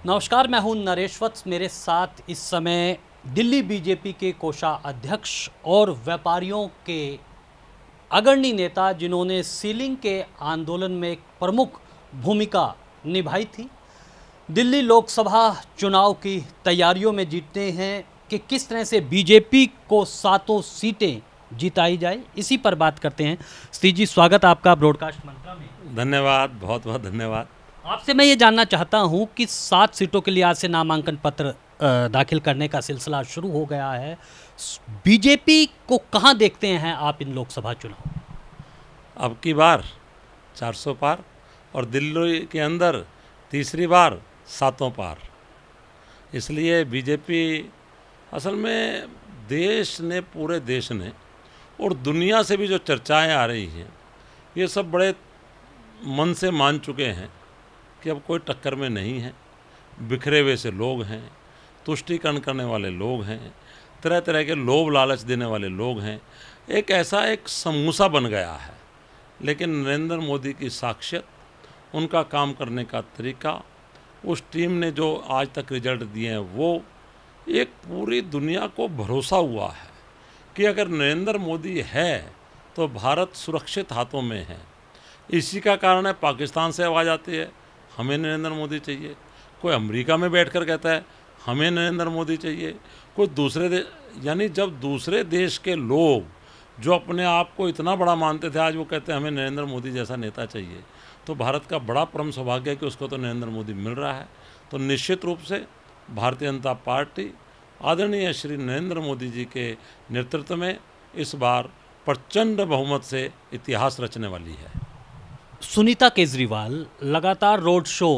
नमस्कार, मैं हूं नरेश वत्स। मेरे साथ इस समय दिल्ली बीजेपी के कोषाध्यक्ष और व्यापारियों के अग्रणी नेता जिन्होंने सीलिंग के आंदोलन में एक प्रमुख भूमिका निभाई थी, दिल्ली लोकसभा चुनाव की तैयारियों में जीतते हैं कि किस तरह से बीजेपी को 7 सीटें जिताई जाए, इसी पर बात करते हैं। सतीश जी, स्वागत आपका ब्रॉडकास्ट मंत्रा में। धन्यवाद, बहुत बहुत धन्यवाद। आपसे मैं ये जानना चाहता हूं कि 7 सीटों के लिए आज से नामांकन पत्र दाखिल करने का सिलसिला शुरू हो गया है। बीजेपी को कहां देखते हैं आप इन लोकसभा चुनाव? अब की बार 400 पार और दिल्ली के अंदर तीसरी बार 7 पार। इसलिए बीजेपी असल में देश ने, पूरे देश ने और दुनिया से भी जो चर्चाएं आ रही हैं, ये सब बड़े मन से मान चुके हैं कि अब कोई टक्कर में नहीं है। बिखरे हुए से लोग हैं, तुष्टीकरण करने वाले लोग हैं, तरह तरह के लोभ लालच देने वाले लोग हैं। एक समूसा बन गया है। लेकिन नरेंद्र मोदी की शख्सियत, उनका काम करने का तरीका, उस टीम ने जो आज तक रिजल्ट दिए हैं, वो एक पूरी दुनिया को भरोसा हुआ है कि अगर नरेंद्र मोदी है तो भारत सुरक्षित हाथों में है। इसी का कारण है पाकिस्तान से आवाज़ आती है, हमें नरेंद्र मोदी चाहिए। कोई अमेरिका में बैठकर कहता है हमें नरेंद्र मोदी चाहिए। कोई दूसरे देश, यानी जब दूसरे देश के लोग जो अपने आप को इतना बड़ा मानते थे, आज वो कहते हैं हमें नरेंद्र मोदी जैसा नेता चाहिए। तो भारत का बड़ा परम सौभाग्य है कि उसको तो नरेंद्र मोदी मिल रहा है। तो निश्चित रूप से भारतीय जनता पार्टी आदरणीय श्री नरेंद्र मोदी जी के नेतृत्व में इस बार प्रचंड बहुमत से इतिहास रचने वाली है। सुनीता केजरीवाल लगातार रोड शो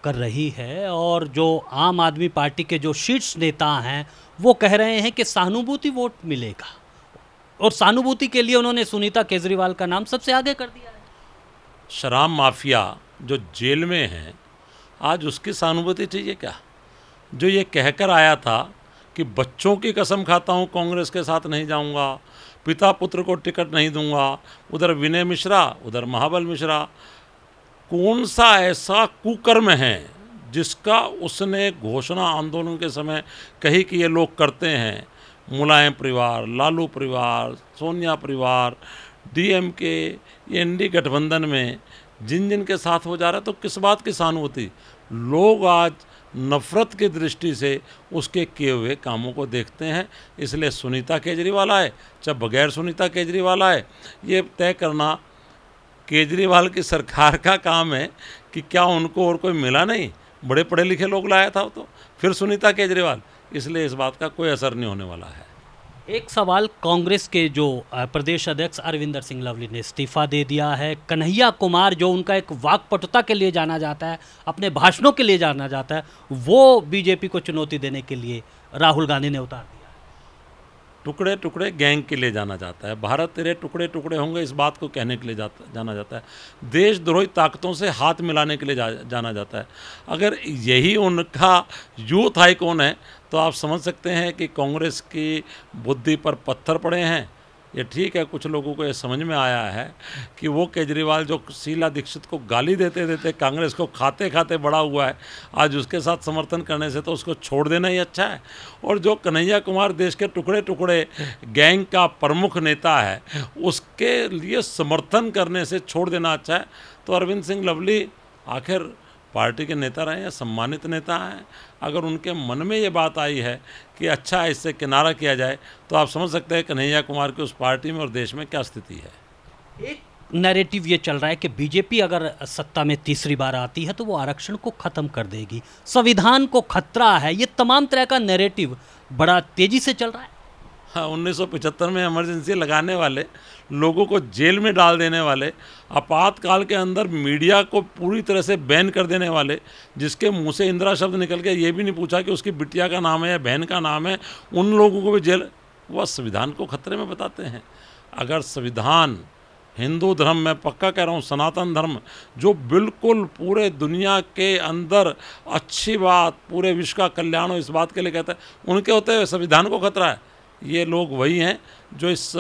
कर रही है और जो आम आदमी पार्टी के जो शीर्ष नेता हैं वो कह रहे हैं कि सहानुभूति वोट मिलेगा, और सहानुभूति के लिए उन्होंने सुनीता केजरीवाल का नाम सबसे आगे कर दिया है। शराब माफिया जो जेल में है, आज उसकी सहानुभूति चाहिए क्या? जो ये कहकर आया था कि बच्चों की कसम खाता हूँ कांग्रेस के साथ नहीं जाऊँगा, पिता पुत्र को टिकट नहीं दूंगा, उधर विनय मिश्रा, उधर महाबल मिश्रा। कौन सा ऐसा कुकर्म है जिसका उसने घोषणा आंदोलन के समय कही कि ये लोग करते हैं? मुलायम परिवार, लालू परिवार, सोनिया परिवार, डीएमके, एनडी गठबंधन में जिन जिन के साथ हो जा रहा है, तो किस बात की सहानुभूति? लोग आज नफ़रत की दृष्टि से उसके किए हुए कामों को देखते हैं। इसलिए सुनीता केजरीवाल आए चाहे बगैर सुनीता केजरीवाल आए, ये तय करना केजरीवाल की सरकार का काम है कि क्या उनको और कोई मिला नहीं, बड़े पढ़े लिखे लोग लाया था तो फिर सुनीता केजरीवाल। इसलिए इस बात का कोई असर नहीं होने वाला है। एक सवाल, कांग्रेस के जो प्रदेश अध्यक्ष अरविंदर सिंह लवली ने इस्तीफा दे दिया है। कन्हैया कुमार, जो उनका एक वाक्पटुता के लिए जाना जाता है, अपने भाषणों के लिए जाना जाता है, वो बीजेपी को चुनौती देने के लिए राहुल गांधी ने उतार दिया। टुकड़े टुकड़े गैंग के लिए जाना जाता है। भारत तेरे टुकड़े टुकड़े होंगे, इस बात को कहने के लिए जाना जाता है। देशद्रोही ताकतों से हाथ मिलाने के लिए जाना जाता है। अगर यही उनका यूथ आइकॉन है तो आप समझ सकते हैं कि कांग्रेस की बुद्धि पर पत्थर पड़े हैं। ये ठीक है, कुछ लोगों को ये समझ में आया है कि वो केजरीवाल जो शीला दीक्षित को गाली देते देते कांग्रेस को खाते खाते बड़ा हुआ है, आज उसके साथ समर्थन करने से तो उसको छोड़ देना ही अच्छा है। और जो कन्हैया कुमार देश के टुकड़े टुकड़े गैंग का प्रमुख नेता है, उसके लिए समर्थन करने से छोड़ देना अच्छा है। तो अरविंद सिंह लवली आखिर पार्टी के नेता रहे हैं, सम्मानित नेता हैं। अगर उनके मन में ये बात आई है कि अच्छा इससे किनारा किया जाए, तो आप समझ सकते हैं कन्हैया कुमार की उस पार्टी में और देश में क्या स्थिति है। एक नैरेटिव ये चल रहा है कि बीजेपी अगर सत्ता में तीसरी बार आती है तो वो आरक्षण को ख़त्म कर देगी, संविधान को खतरा है। ये तमाम तरह का नैरेटिव बड़ा तेज़ी से चल रहा है। हाँ, 1975 में इमरजेंसी लगाने वाले, लोगों को जेल में डाल देने वाले, आपातकाल के अंदर मीडिया को पूरी तरह से बैन कर देने वाले, जिसके मुंह से इंदिरा शब्द निकल गया, ये भी नहीं पूछा कि उसकी बिटिया का नाम है या बहन का नाम है, उन लोगों को भी जेल, वह संविधान को खतरे में बताते हैं। अगर संविधान, हिंदू धर्म में पक्का कह रहा हूँ, सनातन धर्म जो बिल्कुल पूरे दुनिया के अंदर अच्छी बात, पूरे विश्व का कल्याण हो इस बात के लिए कहता है, उनके होते हुए संविधान को खतरा है, ये लोग वही हैं जो इस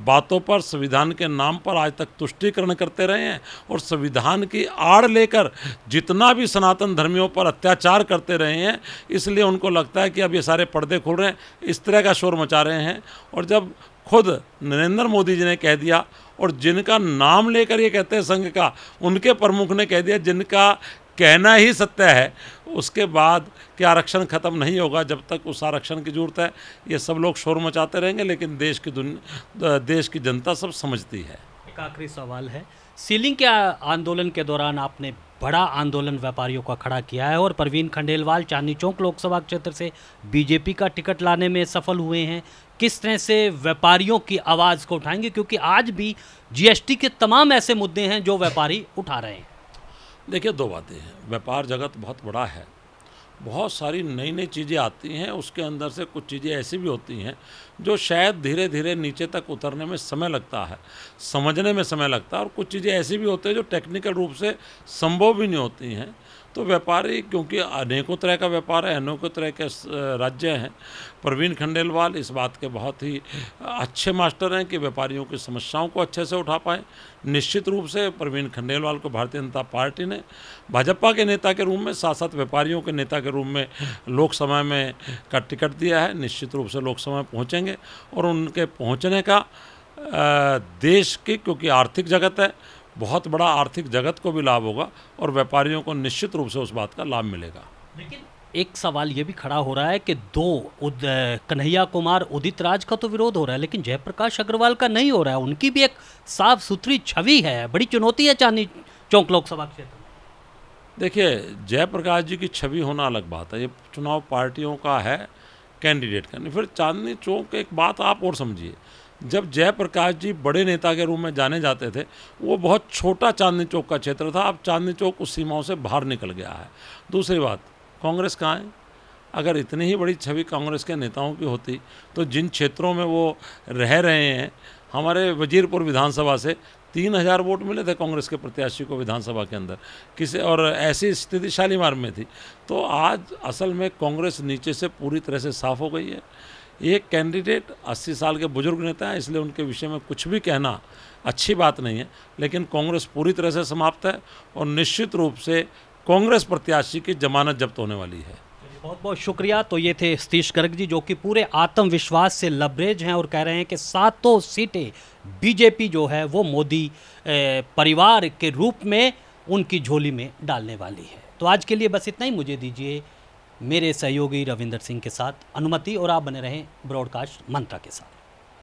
बातों पर संविधान के नाम पर आज तक तुष्टीकरण करते रहे हैं और संविधान की आड़ लेकर जितना भी सनातन धर्मियों पर अत्याचार करते रहे हैं। इसलिए उनको लगता है कि अब ये सारे पर्दे खुल रहे हैं, इस तरह का शोर मचा रहे हैं। और जब खुद नरेंद्र मोदी जी ने कह दिया और जिनका नाम लेकर ये कहते हैं संघ का, उनके प्रमुख ने कह दिया जिनका कहना ही सत्य है, उसके बाद कि आरक्षण खत्म नहीं होगा जब तक उस आरक्षण की जरूरत है। ये सब लोग शोर मचाते रहेंगे, लेकिन देश की जनता सब समझती है। एक आखिरी सवाल है, सीलिंग के आंदोलन के दौरान आपने बड़ा आंदोलन व्यापारियों का खड़ा किया है और परवीन खंडेलवाल चांदनी चौक लोकसभा क्षेत्र से बीजेपी का टिकट लाने में सफल हुए हैं। किस तरह से व्यापारियों की आवाज़ को उठाएंगे, क्योंकि आज भी जीएसटी के तमाम ऐसे मुद्दे हैं जो व्यापारी उठा रहे हैं? देखिए, दो बातें हैं। व्यापार जगत बहुत बड़ा है, बहुत सारी नई नई चीज़ें आती हैं, उसके अंदर से कुछ चीज़ें ऐसी भी होती हैं जो शायद धीरे धीरे नीचे तक उतरने में समय लगता है, समझने में समय लगता है, और कुछ चीज़ें ऐसी भी होती हैं जो टेक्निकल रूप से संभव भी नहीं होती हैं। तो व्यापारी, क्योंकि अनेकों तरह का व्यापार है, अनेकों तरह के राज्य हैं, परवीन खंडेलवाल इस बात के बहुत ही अच्छे मास्टर हैं कि व्यापारियों की समस्याओं को अच्छे से उठा पाएँ। निश्चित रूप से परवीन खंडेलवाल को भारतीय जनता पार्टी ने भाजपा के नेता के रूप में, साथ साथ व्यापारियों के नेता के रूप में लोकसभा में का टिकट दिया है। निश्चित रूप से लोकसभा में पहुँचेंगे और उनके पहुँचने का देश की, क्योंकि आर्थिक जगत है, बहुत बड़ा आर्थिक जगत को भी लाभ होगा और व्यापारियों को निश्चित रूप से उस बात का लाभ मिलेगा। लेकिन एक सवाल ये भी खड़ा हो रहा है कि कन्हैया कुमार उदित राज का तो विरोध हो रहा है, लेकिन जयप्रकाश अग्रवाल का नहीं हो रहा है। उनकी भी एक साफ सुथरी छवि है, बड़ी चुनौती है चांदनी चौक लोकसभा क्षेत्र में। देखिए, जयप्रकाश जी की छवि होना अलग बात है, ये चुनाव पार्टियों का है, कैंडिडेट का नहीं। फिर चांदनी चौक, एक बात आप और समझिए, जब जयप्रकाश जी बड़े नेता के रूप में जाने जाते थे, वो बहुत छोटा चांदनी चौक का क्षेत्र था। अब चांदनी चौक उस सीमाओं से बाहर निकल गया है। दूसरी बात, कांग्रेस कहाँ है? अगर इतनी ही बड़ी छवि कांग्रेस के नेताओं की होती तो जिन क्षेत्रों में वो रह रहे हैं, हमारे वजीरपुर विधानसभा से 3000 वोट मिले थे कांग्रेस के प्रत्याशी को विधानसभा के अंदर, किसी और ऐसी स्थिति शालीमार में थी। तो आज असल में कांग्रेस नीचे से पूरी तरह से साफ हो गई है। एक कैंडिडेट 80 साल के बुजुर्ग नेता हैं, इसलिए उनके विषय में कुछ भी कहना अच्छी बात नहीं है, लेकिन कांग्रेस पूरी तरह से समाप्त है और निश्चित रूप से कांग्रेस प्रत्याशी की जमानत जब्त होने वाली है। बहुत बहुत शुक्रिया। तो ये थे सतीश गर्ग जी, जो कि पूरे आत्मविश्वास से लबरेज हैं और कह रहे हैं कि 7 सीटें बीजेपी जो है वो मोदी परिवार के रूप में उनकी झोली में डालने वाली है। तो आज के लिए बस इतना ही। मुझे दीजिए मेरे सहयोगी रविंदर सिंह के साथ अनुमति, और आप बने रहें ब्रॉडकास्ट मंत्रा के साथ।